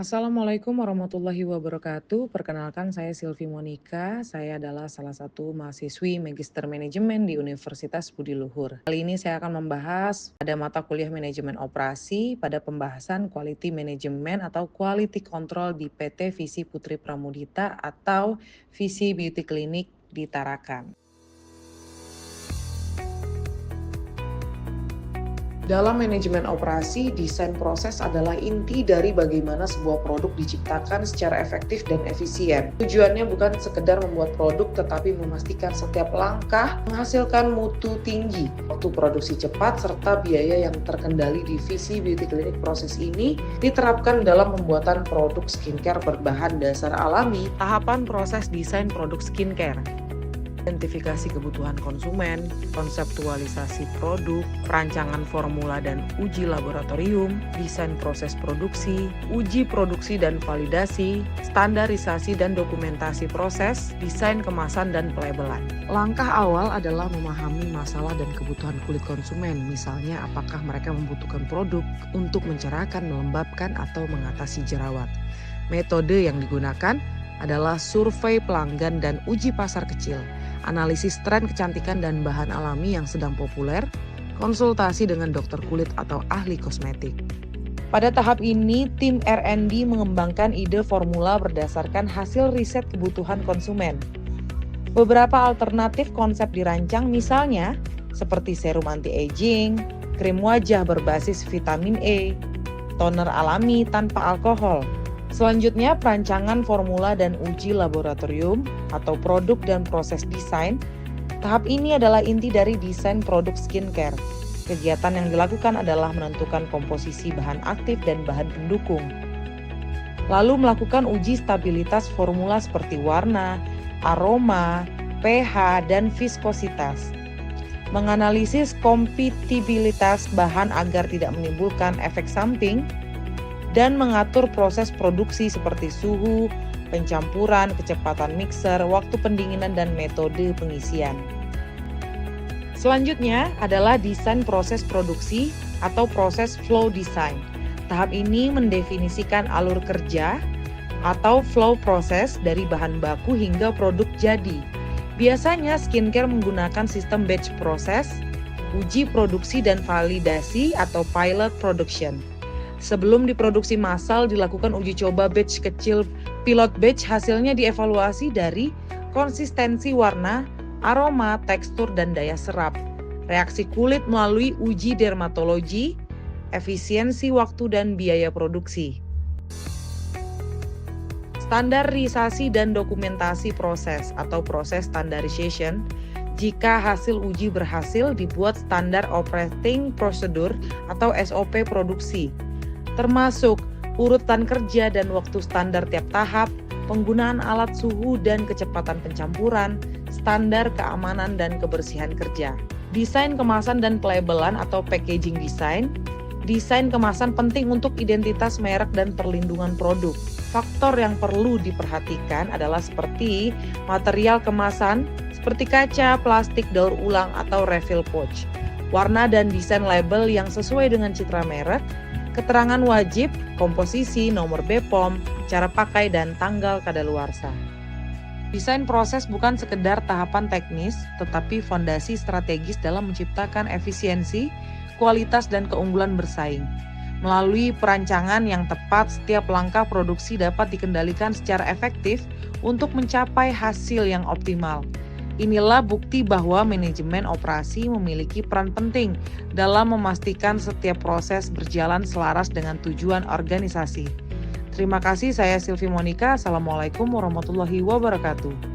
Assalamualaikum warahmatullahi wabarakatuh. Perkenalkan saya Silvi Monika. Saya adalah salah satu mahasiswi Magister Manajemen di Universitas Budi Luhur. Kali ini saya akan membahas pada mata kuliah Manajemen Operasi pada pembahasan Quality Management atau Quality Control di PT Visi Putri Pramudita atau Visi Beauty Clinic di Tarakan. Dalam manajemen operasi, desain proses adalah inti dari bagaimana sebuah produk diciptakan secara efektif dan efisien. Tujuannya bukan sekedar membuat produk, tetapi memastikan setiap langkah menghasilkan mutu tinggi, waktu produksi cepat, serta biaya yang terkendali. Di Visi Beauty Clinic, proses ini diterapkan dalam pembuatan produk skincare berbahan dasar alami. Tahapan proses desain produk skincare: identifikasi kebutuhan konsumen, konseptualisasi produk, perancangan formula dan uji laboratorium, desain proses produksi, uji produksi dan validasi, standarisasi dan dokumentasi proses, desain kemasan dan pelabelan. Langkah awal adalah memahami masalah dan kebutuhan kulit konsumen, misalnya apakah mereka membutuhkan produk untuk mencerahkan, melembabkan, atau mengatasi jerawat. Metode yang digunakan adalah survei pelanggan dan uji pasar kecil, analisis tren kecantikan dan bahan alami yang sedang populer, konsultasi dengan dokter kulit atau ahli kosmetik. Pada tahap ini, tim R&D mengembangkan ide formula berdasarkan hasil riset kebutuhan konsumen. Beberapa alternatif konsep dirancang, misalnya seperti serum anti-aging, krim wajah berbasis vitamin E, toner alami tanpa alkohol. Selanjutnya, perancangan formula dan uji laboratorium atau produk dan proses desain. Tahap ini adalah inti dari desain produk skincare. Kegiatan yang dilakukan adalah menentukan komposisi bahan aktif dan bahan pendukung. Lalu melakukan uji stabilitas formula seperti warna, aroma, pH, dan viskositas. Menganalisis kompatibilitas bahan agar tidak menimbulkan efek samping, dan mengatur proses produksi seperti suhu, pencampuran, kecepatan mixer, waktu pendinginan, dan metode pengisian. Selanjutnya adalah desain proses produksi atau proses flow design. Tahap ini mendefinisikan alur kerja atau flow proses dari bahan baku hingga produk jadi. Biasanya skincare menggunakan sistem batch proses, uji produksi dan validasi atau pilot production. Sebelum diproduksi massal, dilakukan uji coba batch kecil. Pilot batch hasilnya dievaluasi dari konsistensi warna, aroma, tekstur, dan daya serap. Reaksi kulit melalui uji dermatologi, efisiensi waktu dan biaya produksi. Standarisasi dan dokumentasi proses atau proses standardization. Jika hasil uji berhasil, dibuat standar operating procedure atau SOP produksi, termasuk urutan kerja dan waktu standar tiap tahap, penggunaan alat suhu dan kecepatan pencampuran, standar keamanan dan kebersihan kerja. Desain kemasan dan pelabelan atau packaging design. Desain kemasan penting untuk identitas merek dan perlindungan produk. Faktor yang perlu diperhatikan adalah seperti material kemasan, seperti kaca, plastik, daur ulang, atau refill pouch. Warna dan desain label yang sesuai dengan citra merek, keterangan wajib, komposisi, nomor BPOM, cara pakai, dan tanggal kadaluarsa. Desain proses bukan sekedar tahapan teknis, tetapi fondasi strategis dalam menciptakan efisiensi, kualitas, dan keunggulan bersaing. Melalui perancangan yang tepat, setiap langkah produksi dapat dikendalikan secara efektif untuk mencapai hasil yang optimal. Inilah bukti bahwa manajemen operasi memiliki peran penting dalam memastikan setiap proses berjalan selaras dengan tujuan organisasi. Terima kasih, saya Silvi Monika. Assalamualaikum warahmatullahi wabarakatuh.